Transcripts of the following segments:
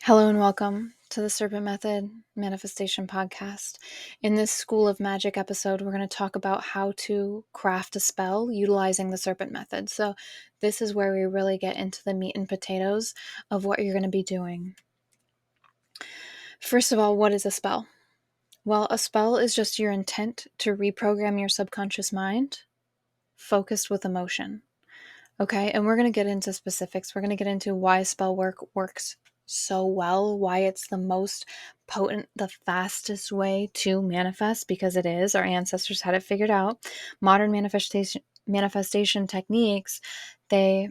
Hello and welcome to the Serpent Method Manifestation Podcast. In this School of Magic episode, we're going to talk about how to craft a spell utilizing the Serpent Method. So, this is where we really get into the meat and potatoes of what you're going to be doing. First of all, what is a spell? Well, a spell is just your intent to reprogram your subconscious mind focused with emotion. Okay, and we're going to get into specifics. We're going to get into why spell work works so well, why it's the most potent, the fastest way to manifest, because it is. Our ancestors had it figured out. Modern manifestation techniques, they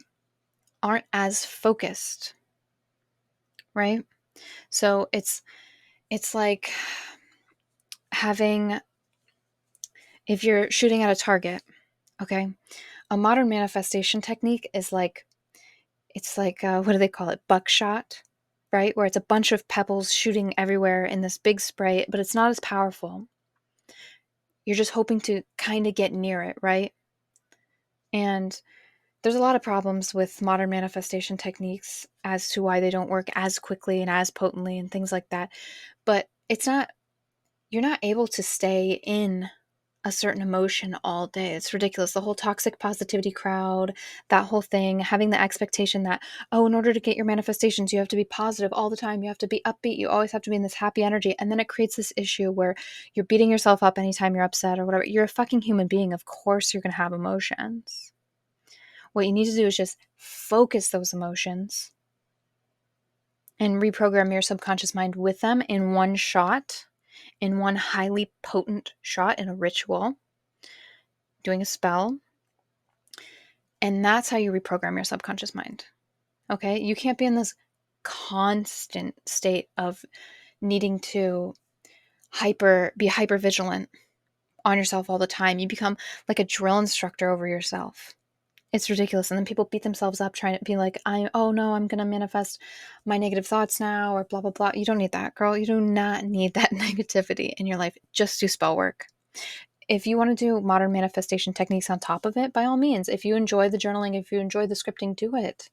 aren't as focused, right? So it's like having, if you're shooting at a target, okay, a modern manifestation technique is like, it's like, what do they call it? Buckshot, right? Where it's a bunch of pebbles shooting everywhere in this big spray, but it's not as powerful. You're just hoping to kind of get near it, right? And there's a lot of problems with modern manifestation techniques as to why they don't work as quickly and as potently and things like that. But you're not able to stay in a certain emotion all day. It's ridiculous. The whole toxic positivity crowd, that whole thing, having the expectation that, oh, in order to get your manifestations, you have to be positive all the time. You have to be upbeat. You always have to be in this happy energy. And then it creates this issue where you're beating yourself up anytime you're upset or whatever. You're a fucking human being. Of course, you're going to have emotions. What you need to do is just focus those emotions and reprogram your subconscious mind with them in one shot, in one highly potent shot, in a ritual, doing a spell. And that's how you reprogram your subconscious mind. Okay? You can't be in this constant state of needing to be hyper vigilant on yourself all the time. You become like a drill instructor over yourself. It's ridiculous. And then people beat themselves up trying to be like, oh no, I'm going to manifest my negative thoughts now, or blah, blah, blah. You don't need that, girl. You do not need that negativity in your life. Just do spell work. If you want to do modern manifestation techniques on top of it, by all means. If you enjoy the journaling, if you enjoy the scripting, do it.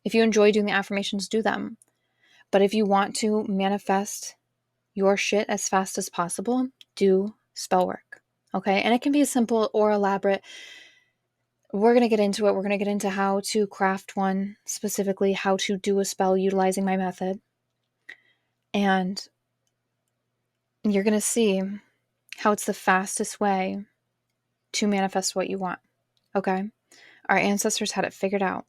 If you enjoy doing the affirmations, do them. But if you want to manifest your shit as fast as possible, do spell work. Okay? And it can be as simple or elaborate. We're going to get into it. We're going to get into how to craft one, specifically how to do a spell utilizing my method. And you're going to see how it's the fastest way to manifest what you want. Okay? Our ancestors had it figured out.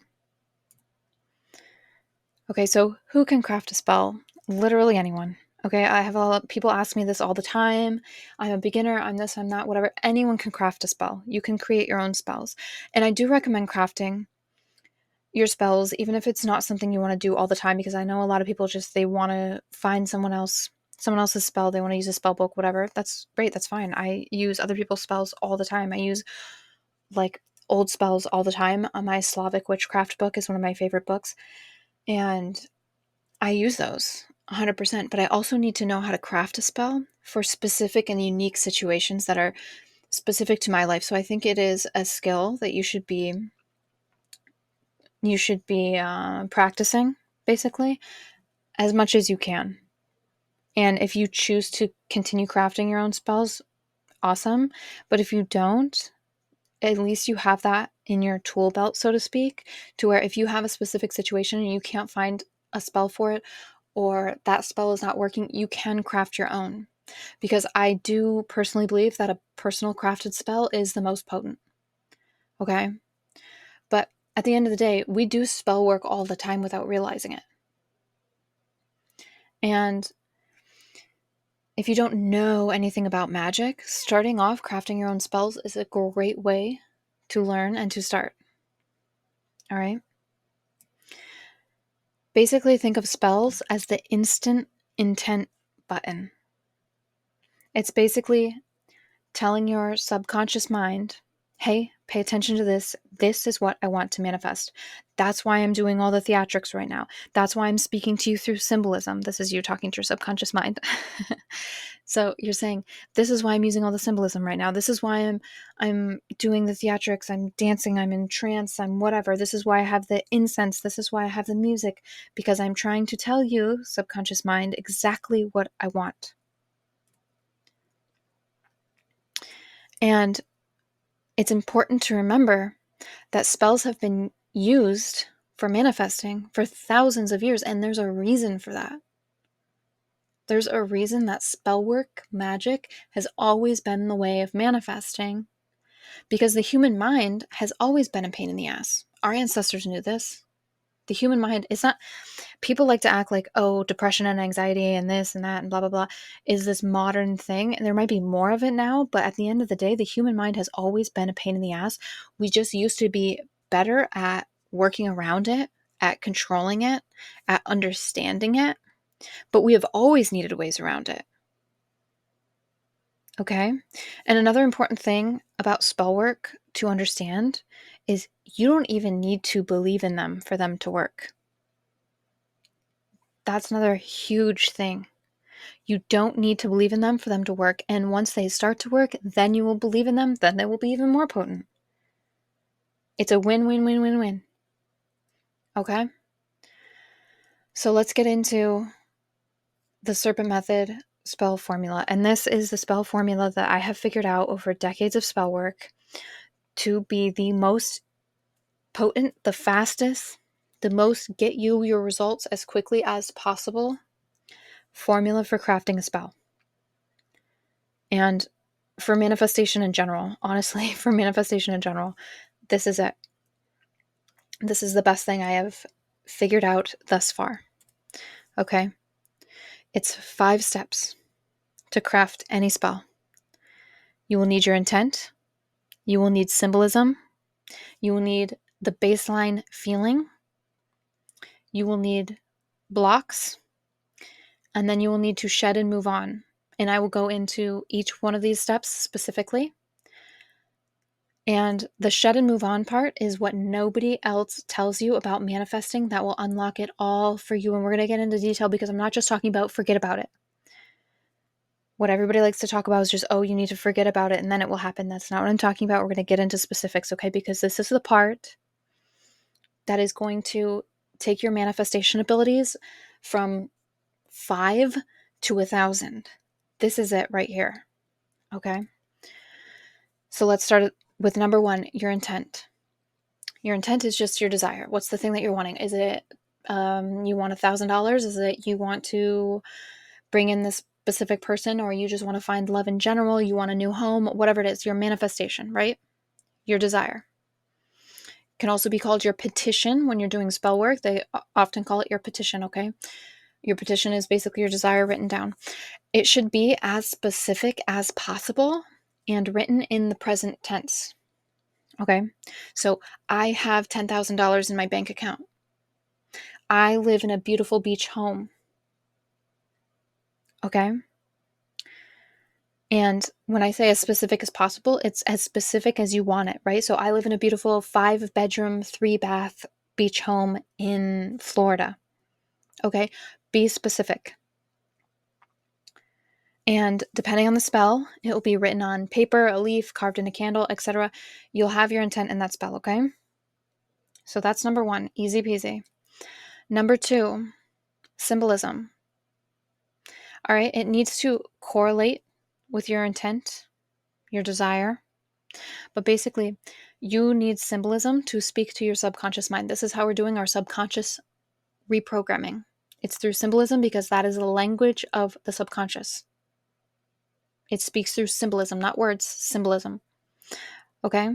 Okay, so who can craft a spell? Literally anyone. Okay, I have a lot of people ask me this all the time. I'm a beginner, I'm this, I'm that, whatever. Anyone can craft a spell. You can create your own spells. And I do recommend crafting your spells, even if it's not something you want to do all the time, because I know a lot of people they want to find someone else's spell. They want to use a spell book, whatever. That's great. That's fine. I use other people's spells all the time. I use like old spells all the time. My Slavic Witchcraft book is one of my favorite books. And I use those 100%, but I also need to know how to craft a spell for specific and unique situations that are specific to my life. So I think it is a skill that you should be practicing, basically, as much as you can. And if you choose to continue crafting your own spells, awesome. But if you don't, at least you have that in your tool belt, so to speak, to where if you have a specific situation and you can't find a spell for it, or that spell is not working, you can craft your own. Because I do personally believe that a personal crafted spell is the most potent. Okay? But at the end of the day, we do spell work all the time without realizing it. And if you don't know anything about magic, starting off crafting your own spells is a great way to learn and to start. All right? Basically, think of spells as the instant intent button. It's basically telling your subconscious mind, hey, pay attention to this. This is what I want to manifest. That's why I'm doing all the theatrics right now. That's why I'm speaking to you through symbolism. This is you talking to your subconscious mind. So you're saying, this is why I'm using all the symbolism right now. This is why I'm doing the theatrics. I'm dancing. I'm in trance. I'm whatever. This is why I have the incense. This is why I have the music, because I'm trying to tell you, subconscious mind, exactly what I want. And it's important to remember that spells have been used for manifesting for thousands of years, and there's a reason for that. There's a reason that spell work, magic, has always been in the way of manifesting, because the human mind has always been a pain in the ass. Our ancestors knew this. The human mind is not, people like to act like, oh, depression and anxiety and this and that and blah, blah, blah is this modern thing. And there might be more of it now, but at the end of the day, the human mind has always been a pain in the ass. We just used to be better at working around it, at controlling it, at understanding it, but we have always needed ways around it. Okay? And another important thing about spell work to understand is you don't even need to believe in them for them to work. That's another huge thing. You don't need to believe in them for them to work. And once they start to work, then you will believe in them. Then they will be even more potent. It's a win, win, win, win, win. Okay? So let's get into the Serpent Method spell formula. And this is the spell formula that I have figured out over decades of spell work to be the most potent, the fastest, the most get you your results as quickly as possible formula for crafting a spell. And for manifestation in general, honestly, for manifestation in general, this is it. This is the best thing I have figured out thus far. Okay? It's 5 steps to craft any spell. You will need your intent. You will need symbolism. You will need the baseline feeling. You will need blocks. And then you will need to shed and move on. And I will go into each one of these steps specifically. And the shed and move on part is what nobody else tells you about manifesting that will unlock it all for you. And we're going to get into detail because I'm not just talking about forget about it. What everybody likes to talk about is just, oh, you need to forget about it and then it will happen. That's not what I'm talking about. We're going to get into specifics, okay? Because this is the part that is going to take your manifestation abilities from 5 to 1,000. This is it right here, okay? So let's start with number 1, your intent. Your intent is just your desire. What's the thing that you're wanting? Is it you want $1,000? Is it you want to bring in this specific person, or you just want to find love in general? You want a new home? Whatever it is, your manifestation, right? Your desire. It can also be called your petition when you're doing spell work. They often call it your petition, okay? Your petition is basically your desire written down. It should be as specific as possible and written in the present tense. Okay, so I have $10,000 in my bank account. I live in a beautiful beach home. Okay, and when I say as specific as possible, it's as specific as you want it, right? So I live in a beautiful 5-bedroom, 3-bath beach home in Florida. Okay, be specific. And depending on the spell, it will be written on paper, a leaf, carved in a candle, etc. You'll have your intent in that spell, okay? So that's number 1, easy peasy. Number 2, symbolism. All right, it needs to correlate with your intent, your desire. But basically, you need symbolism to speak to your subconscious mind. This is how we're doing our subconscious reprogramming. It's through symbolism because that is the language of the subconscious. It speaks through symbolism, not words, symbolism. Okay?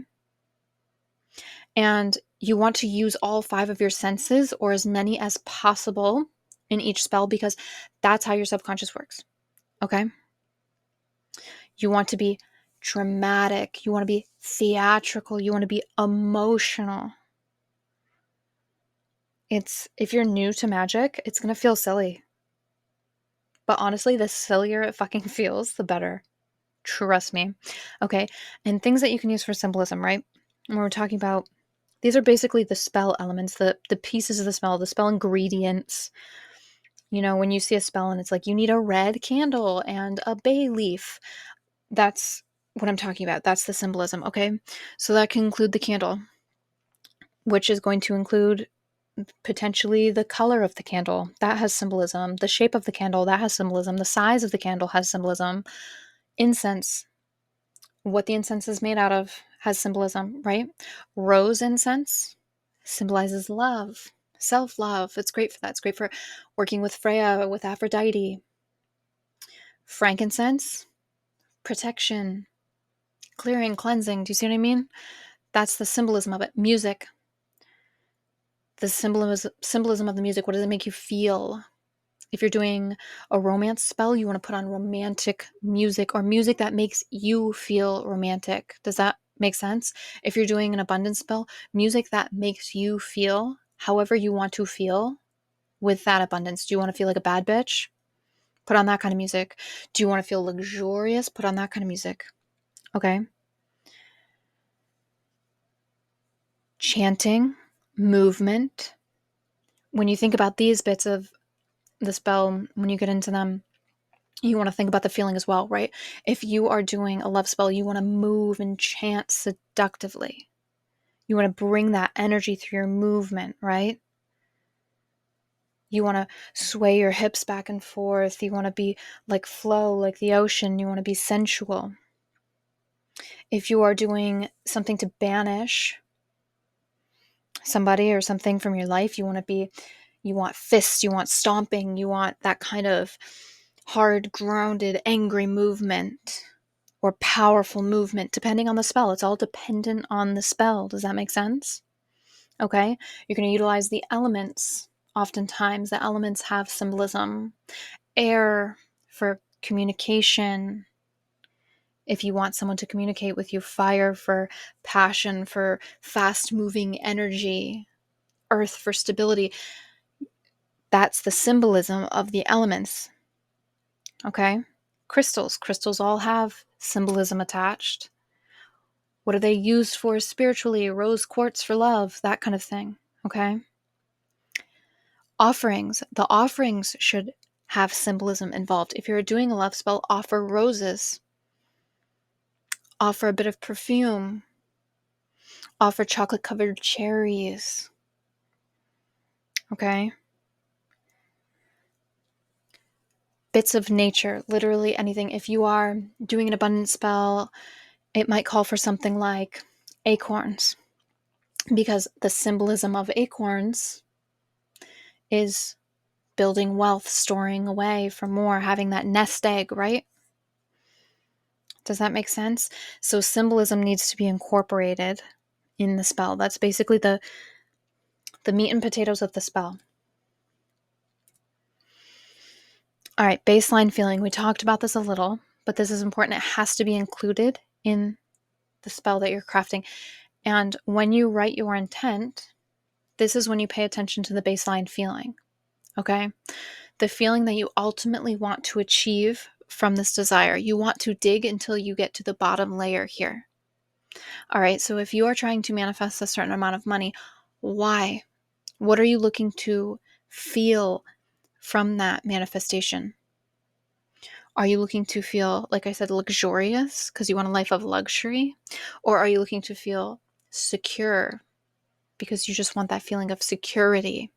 And you want to use all 5 of your senses, or as many as possible in each spell, because that's how your subconscious works. Okay? You want to be dramatic. You want to be theatrical. You want to be emotional. If you're new to magic, it's going to feel silly. But honestly, the sillier it fucking feels, the better. Trust me. Okay. And things that you can use for symbolism, right? when we're talking about, these are basically the spell elements, the pieces of the spell ingredients. You know, when you see a spell and it's like, you need a red candle and a bay leaf, that's what I'm talking about. That's the symbolism, okay? So that can include the candle, which is going to include potentially the color of the candle. That has symbolism. The shape of the candle, that has symbolism. The size of the candle has symbolism. Incense, what the incense is made out of, has symbolism, right? Rose incense symbolizes love, self-love. It's great for that. It's great for working with Freya, with Aphrodite. Frankincense, protection, clearing, cleansing. Do you see what I mean? That's the symbolism of it. Music, the symbolism of the music. What does it make you feel? If you're doing a romance spell, you want to put on romantic music, or music that makes you feel romantic. Does that make sense? If you're doing an abundance spell, music that makes you feel however you want to feel with that abundance. Do you want to feel like a bad bitch? Put on that kind of music. Do you want to feel luxurious? Put on that kind of music. Okay. Chanting, movement. When you think about these bits of the spell, when you get into them, you want to think about the feeling as well, right? If you are doing a love spell, you want to move and chant seductively. You want to bring that energy through your movement, right? You want to sway your hips back and forth. You want to be like flow, like the ocean. You want to be sensual. If you are doing something to banish somebody or something from your life, you want fists, you want stomping, you want that kind of hard, grounded, angry movement or powerful movement, depending on the spell. It's all dependent on the spell. Does that make sense? Okay. You're going to utilize the elements. Oftentimes, the elements have symbolism. Air for communication. If you want someone to communicate with you, fire for passion, for fast moving energy, earth for stability. That's the symbolism of the elements. Okay. Crystals all have symbolism attached. What are they used for spiritually? Rose quartz for love, that kind of thing. Okay. Offerings. The offerings should have symbolism involved. If you're doing a love spell, offer roses. Offer a bit of perfume. Offer chocolate covered cherries. Okay. Bits of nature, literally anything. If you are doing an abundance spell, it might call for something like acorns, because the symbolism of acorns is building wealth, storing away for more, having that nest egg, right? Does that make sense? So symbolism needs to be incorporated in the spell. That's basically the meat and potatoes of the spell. All right, baseline feeling. We talked about this a little, but this is important. It has to be included in the spell that you're crafting. And when you write your intent, this is when you pay attention to the baseline feeling, okay? The feeling that you ultimately want to achieve from this desire. You want to dig until you get to the bottom layer here. All right, so if you are trying to manifest a certain amount of money, why? What are you looking to feel from that manifestation? Are you looking to feel, like I said, luxurious because you want a life of luxury? Or are you looking to feel secure because you just want that feeling of security?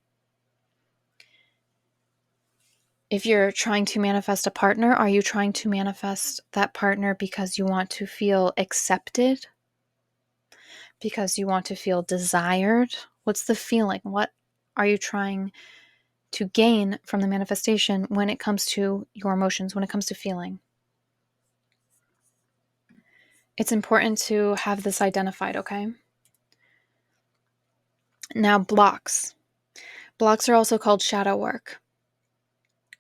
If you're trying to manifest a partner, are you trying to manifest that partner because you want to feel accepted? Because you want to feel desired? What's the feeling? What are you trying to gain from the manifestation when it comes to your emotions, when it comes to feeling? It's important to have this identified, okay? Now, blocks. Blocks are also called shadow work.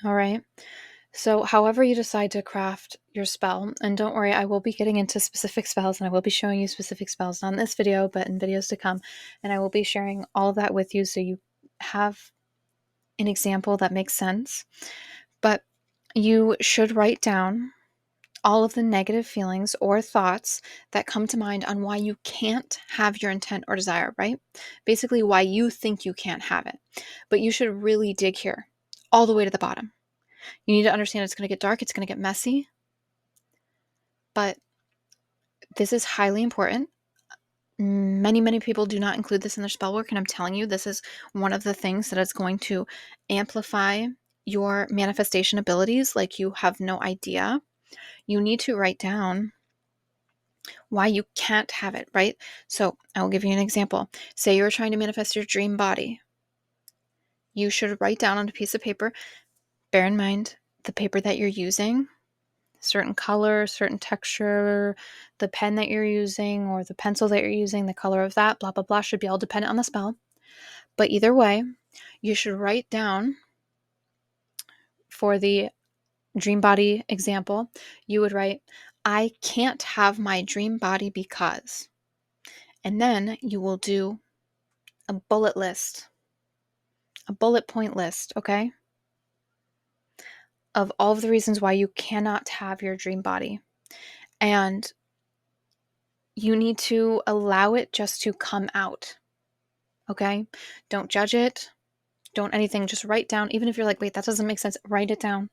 All right. So, however you decide to craft your spell, and don't worry, I will be getting into specific spells and I will be showing you specific spells, not in this video, but in videos to come. And I will be sharing all of that with you so you have an example that makes sense. But you should write down all of the negative feelings or thoughts that come to mind on why you can't have your intent or desire, right? Basically, why you think you can't have it. But you should really dig here all the way to the bottom. You need to understand it's going to get dark, it's going to get messy, but this is highly important. Many people do not include this in their spell work, and I'm telling you, this is one of the things that is going to amplify your manifestation abilities like you have no idea. You need to write down why you can't have it, right? So I will give you an example. Say you're trying to manifest your dream body. You should write down on a piece of paper, bear in mind the paper that you're using, certain color, certain texture, the pen that you're using or the pencil that you're using, the color of that, blah, blah, blah, should be all dependent on the spell. But either way, you should write down for the dream body example, you would write, I can't have my dream body because. And then you will do a bullet list, a bullet point list, okay, of all of the reasons why you cannot have your dream body. And you need to allow it just to come out, okay? Don't judge it. Don't anything. Just write down, even if you're like, wait, that doesn't make sense. Write it down.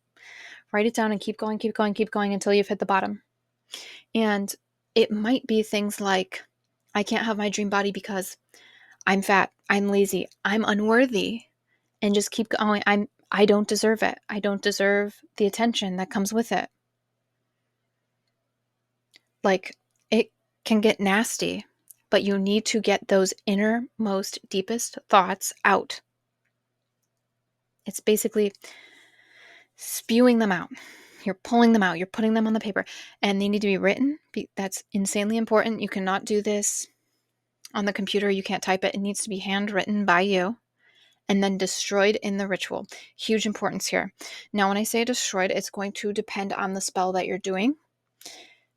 Write it down and keep going, keep going, keep going until you've hit the bottom. And it might be things like, I can't have my dream body because I'm fat, I'm lazy, I'm unworthy, and just keep going. I don't deserve it. I don't deserve the attention that comes with it. Like, it can get nasty, but you need to get those innermost, deepest thoughts out. It's basically spewing them out. You're pulling them out. You're putting them on the paper, and they need to be written. That's insanely important. You cannot do this on the computer. You can't type it. It needs to be handwritten by you and then destroyed in the ritual. Huge importance here. Now, when I say destroyed, it's going to depend on the spell that you're doing.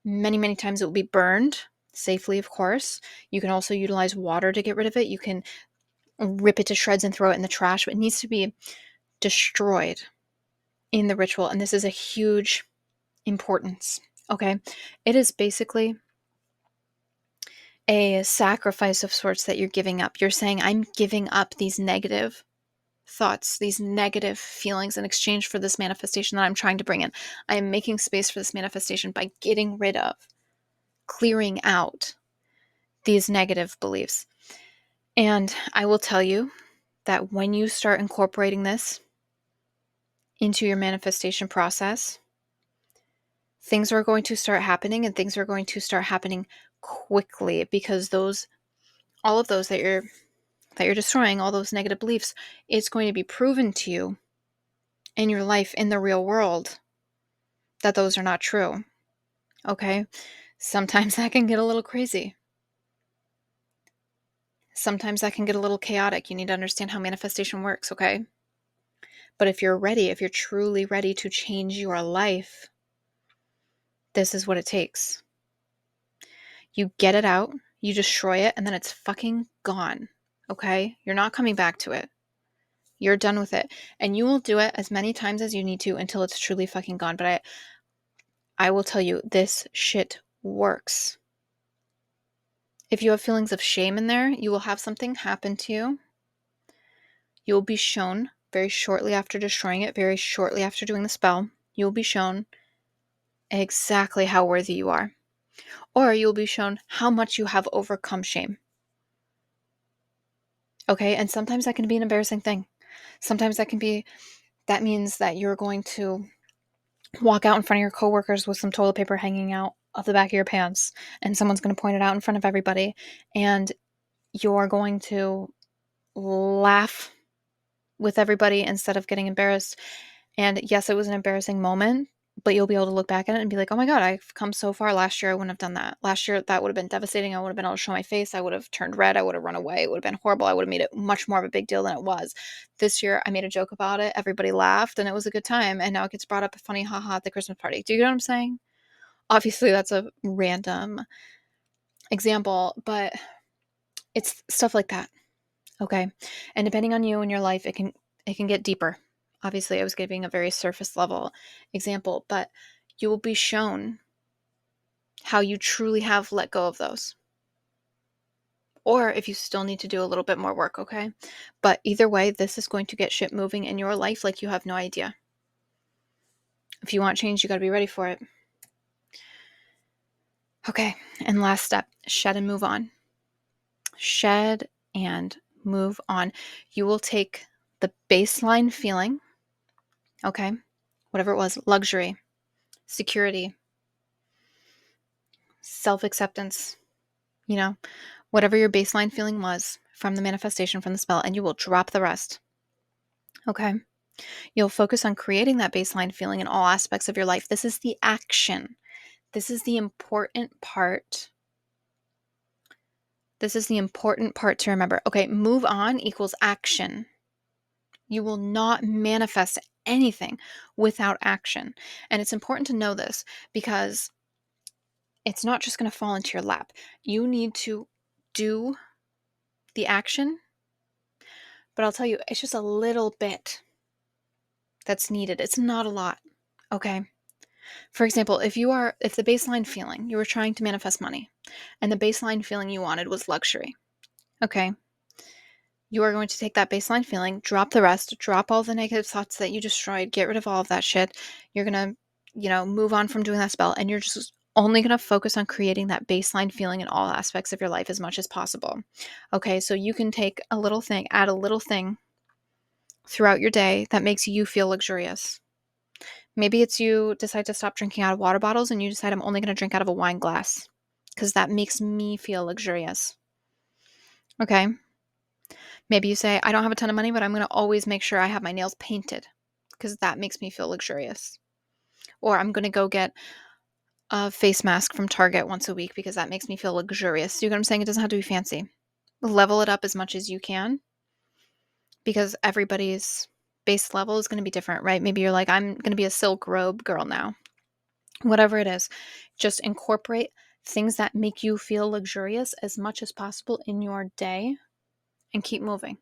Many times it will be burned safely, of course. You can also utilize water to get rid of it. You can rip it to shreds and throw it in the trash, but it needs to be destroyed in the ritual. And this is a huge importance, okay? It is basically a sacrifice of sorts that you're giving up. You're saying, I'm giving up these negative thoughts, these negative feelings in exchange for this manifestation that I'm trying to bring in. I am making space for this manifestation by getting rid of, clearing out these negative beliefs. And I will tell you that when you start incorporating this into your manifestation process, things are going to start happening, and things are going to start happening quickly, because all of those that you're destroying, all those negative beliefs, it's going to be proven to you in your life, in the real world, that those are not true. Okay? Sometimes that can get a little crazy. Sometimes that can get a little chaotic. You need to understand how manifestation works, okay? But if you're ready, if you're truly ready to change your life, this is what it takes. You get it out, you destroy it, and then it's fucking gone. Okay? You're not coming back to it. You're done with it. And you will do it as many times as you need to until it's truly fucking gone. But I will tell you, this shit works. If you have feelings of shame in there, you will have something happen to you. You will be shown very shortly after destroying it, very shortly after doing the spell, you will be shown exactly how worthy you are. Or you will be shown how much you have overcome shame. Okay? And sometimes that can be an embarrassing thing. Sometimes that means that you're going to walk out in front of your coworkers with some toilet paper hanging out of the back of your pants, and someone's going to point it out in front of everybody, and you're going to laugh with everybody instead of getting embarrassed. And yes, it was an embarrassing moment, but you'll be able to look back at it and be like, oh my God, I've come so far. Last year, I wouldn't have done that. Last year, that would have been devastating. I would have been able to show my face. I would have turned red. I would have run away. It would have been horrible. I would have made it much more of a big deal than it was. This year, I made a joke about it. Everybody laughed, and it was a good time. And now it gets brought up funny, haha, at the Christmas party. Do you get what I'm saying? Obviously, that's a random example, but it's stuff like that. Okay. And depending on you and your life, it can get deeper. Obviously, I was giving a very surface level example, but you will be shown how you truly have let go of those. Or if you still need to do a little bit more work, okay? But either way, this is going to get shit moving in your life like you have no idea. If you want change, you got to be ready for it. Okay, and last step, shed and move on. Shed and move on. You will take the baseline feeling, okay, whatever it was, luxury, security, self-acceptance, whatever your baseline feeling was from the manifestation, from the spell, and you will drop the rest, okay? You'll focus on creating that baseline feeling in all aspects of your life. This is the action. This is the important part. This is the important part to remember. Okay, move on equals action. You will not manifest anything without action. And it's important to know this because it's not just going to fall into your lap. You need to do the action, but I'll tell you, it's just a little bit that's needed. It's not a lot. Okay. For example, if the baseline feeling, you were trying to manifest money and the baseline feeling you wanted was luxury. Okay. You are going to take that baseline feeling, drop the rest, drop all the negative thoughts that you destroyed, get rid of all of that shit. You're going to, move on from doing that spell, and you're just only going to focus on creating that baseline feeling in all aspects of your life as much as possible. Okay, so you can take a little thing, add a little thing throughout your day that makes you feel luxurious. Maybe it's you decide to stop drinking out of water bottles and you decide I'm only going to drink out of a wine glass because that makes me feel luxurious. Okay. Maybe you say, I don't have a ton of money, but I'm going to always make sure I have my nails painted because that makes me feel luxurious. Or I'm going to go get a face mask from Target once a week because that makes me feel luxurious. See what I'm saying? It doesn't have to be fancy. Level it up as much as you can because everybody's base level is going to be different, right? Maybe you're like, I'm going to be a silk robe girl now. Whatever it is, just incorporate things that make you feel luxurious as much as possible in your day and keep moving.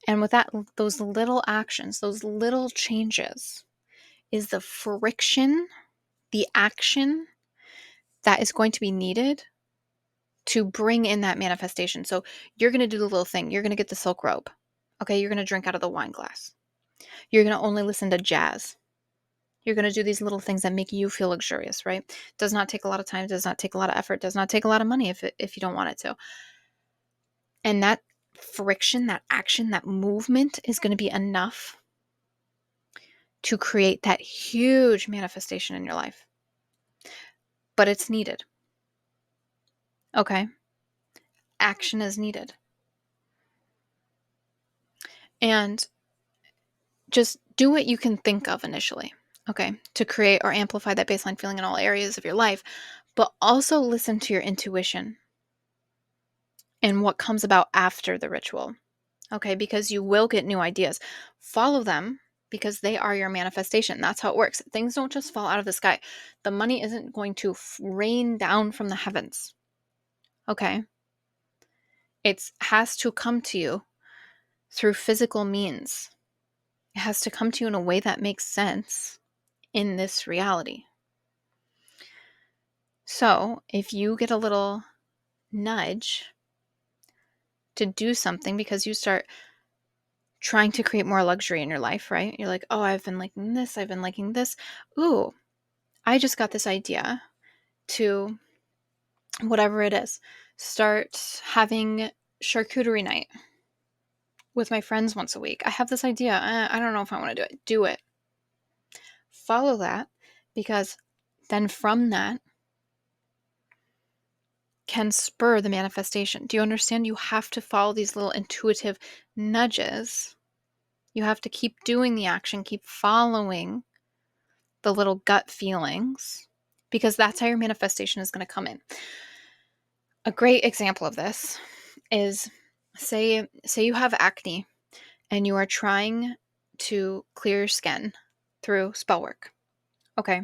And with that, those little actions, those little changes is the friction, the action that is going to be needed to bring in that manifestation. So you're going to do the little thing. You're going to get the silk robe. Okay, you're going to drink out of the wine glass. You're going to only listen to jazz. You're going to do these little things that make you feel luxurious, right? Does not take a lot of time, does not take a lot of effort, does not take a lot of money if you don't want it to. And that friction, that action, that movement is going to be enough to create that huge manifestation in your life. But it's needed. Okay? Action is needed. And just do what you can think of initially, okay, to create or amplify that baseline feeling in all areas of your life, but also listen to your intuition and what comes about after the ritual, okay, because you will get new ideas. Follow them because they are your manifestation. That's how it works. Things don't just fall out of the sky. The money isn't going to rain down from the heavens, okay? It has to come to you through physical means. It has to come to you in a way that makes sense in this reality. So if you get a little nudge to do something because you start trying to create more luxury in your life, right? You're like, oh, I've been liking this. I've been liking this. Ooh, I just got this idea to, whatever it is, start having charcuterie night with my friends once a week. I have this idea. I don't know if I want to do it. Do it. Follow that, because then from that can spur the manifestation. Do you understand? You have to follow these little intuitive nudges. You have to keep doing the action, keep following the little gut feelings, because that's how your manifestation is going to come in. A great example of this is say you have acne and you are trying to clear your skin through spell work. Okay.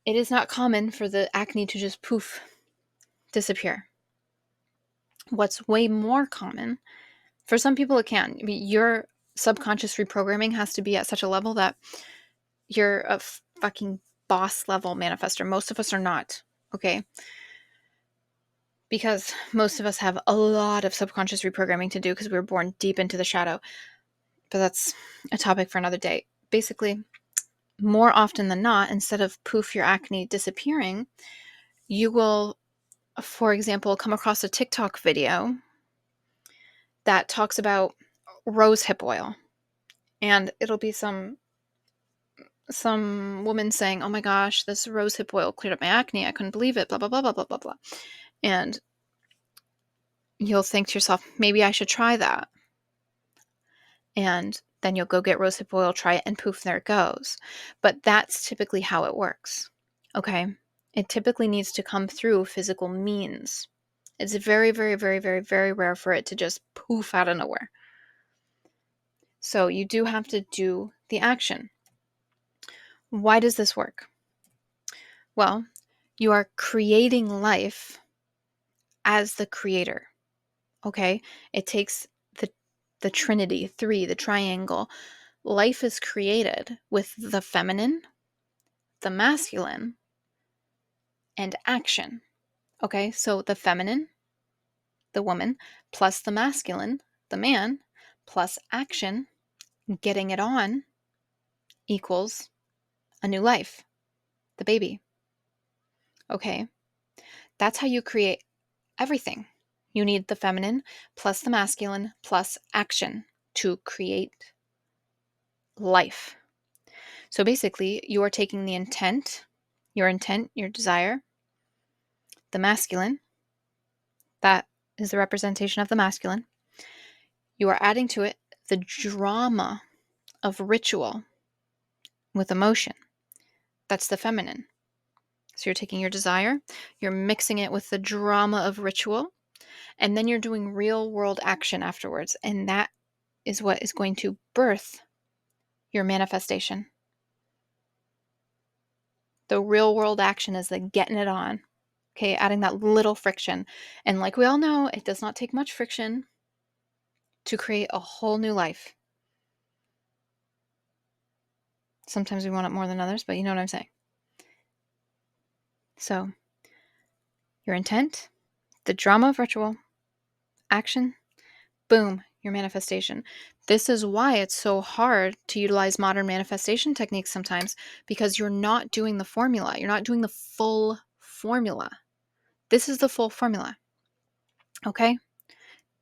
It is not common for the acne to just poof, disappear. What's way more common, for some people it can. I mean, your subconscious reprogramming has to be at such a level that your fucking boss level manifester. Most of us are not, okay? Because most of us have a lot of subconscious reprogramming to do because we were born deep into the shadow. But that's a topic for another day. Basically, more often than not, instead of poof, your acne disappearing, you will, for example, come across a TikTok video that talks about rose hip oil. And it'll be some woman saying, "Oh my gosh, this rose hip oil cleared up my acne. I couldn't believe it, blah, blah, blah, blah, blah, blah, blah." And you'll think to yourself, maybe I should try that. And then you'll go get rose hip oil, try it, and poof, there it goes. But that's typically how it works. Okay? It typically needs to come through physical means. It's very, very, very, very, very rare for it to just poof out of nowhere. So you do have to do the action. Why does this work? Well, you are creating life as the creator. Okay? It takes the trinity, three, the triangle. Life is created with the feminine, the masculine, and action. Okay? So the feminine, the woman, plus the masculine, the man, plus action, getting it on, equals a new life, the baby. Okay? That's how you create everything. You need the feminine plus the masculine plus action to create life. So basically, you are taking the intent, your desire, the masculine, that is the representation of the masculine. You are adding to it the drama of ritual with emotion. That's the feminine. So you're taking your desire, you're mixing it with the drama of ritual, and then you're doing real world action afterwards. And that is what is going to birth your manifestation. The real world action is the getting it on. Okay, adding that little friction. And like we all know, it does not take much friction to create a whole new life. Sometimes we want it more than others, but you know what I'm saying. So, your intent, the drama of ritual, action, boom, your manifestation. This is why it's so hard to utilize modern manifestation techniques sometimes, because you're not doing the formula. You're not doing the full formula. This is the full formula. Okay?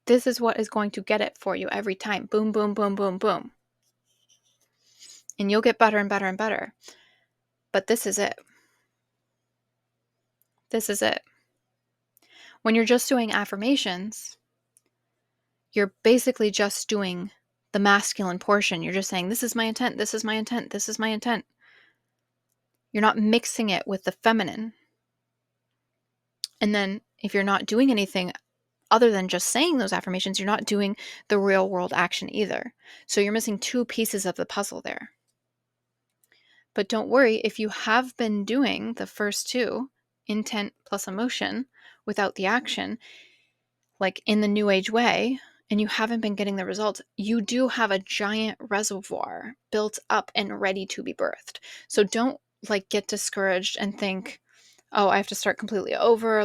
This is what is going to get it for you every time. Boom, boom, boom, boom, boom. And you'll get better and better and better. But this is it. This is it. When you're just doing affirmations, you're basically just doing the masculine portion. You're just saying, this is my intent, this is my intent, this is my intent. You're not mixing it with the feminine. And then if you're not doing anything other than just saying those affirmations, you're not doing the real world action either. So you're missing two pieces of the puzzle there. But don't worry, if you have been doing the first two, intent plus emotion, without the action, like in the new age way, and you haven't been getting the results, you do have a giant reservoir built up and ready to be birthed. So don't get discouraged and think, oh, I have to start completely over.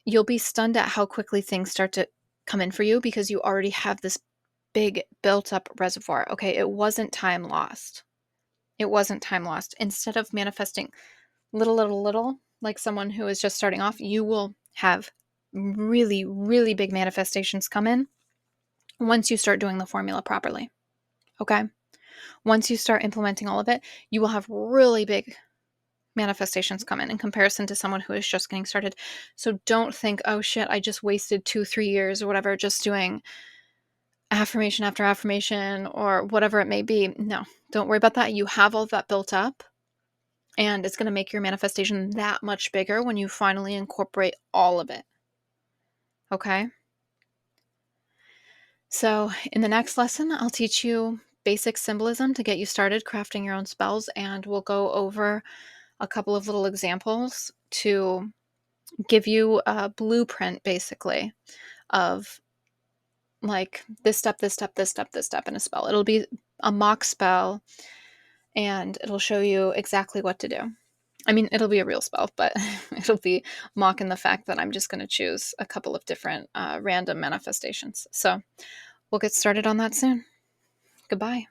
You'll be stunned at how quickly things start to come in for you because you already have this big built up reservoir. Okay, it wasn't time lost. It wasn't time lost. Instead of manifesting little, like someone who is just starting off, you will have really, really big manifestations come in once you start doing the formula properly. Okay? Once you start implementing all of it, you will have really big manifestations come in comparison to someone who is just getting started. So don't think, oh shit, I just wasted 2-3 years or whatever just doing affirmation after affirmation or whatever it may be. No, don't worry about that. You have all of that built up, and it's going to make your manifestation that much bigger when you finally incorporate all of it. Okay? So in the next lesson, I'll teach you basic symbolism to get you started crafting your own spells, and we'll go over a couple of little examples to give you a blueprint, basically, of like this step, this step, this step, this step in a spell. It'll be a mock spell, and it'll show you exactly what to do. I mean, it'll be a real spell, but it'll be mocking the fact that I'm just going to choose a couple of different random manifestations. So we'll get started on that soon. Goodbye.